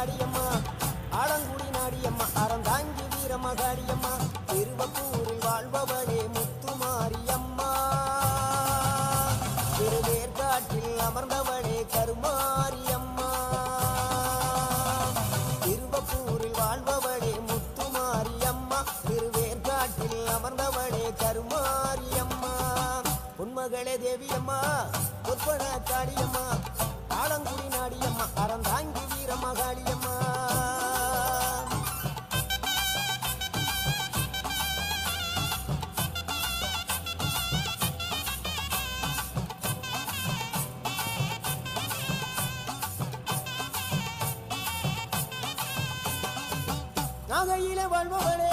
காளியம்மா ஆலங்குடி நாடியம்மா அறந்தாங்கி வீரமகாளியம்மா திருவப்பூரில் வாழ்பவளே முத்துமாரியம்மா திருவேற்காட்டில் அமர்ந்தவளே கருமாரியம்மா திருவப்பூரில் வாழ்பவளே முத்துமாரியம்மா திருவேற்காட்டில் அமர்ந்தவளே கருமாரியம்மா உன்மகளே தேவியம்மா பொற்பன காளியம்மா ஆலங்குடி நாடியம்மா அறந்தாங்கி வீரமகாளியம்மா நாகையிலே வாழ்பவளே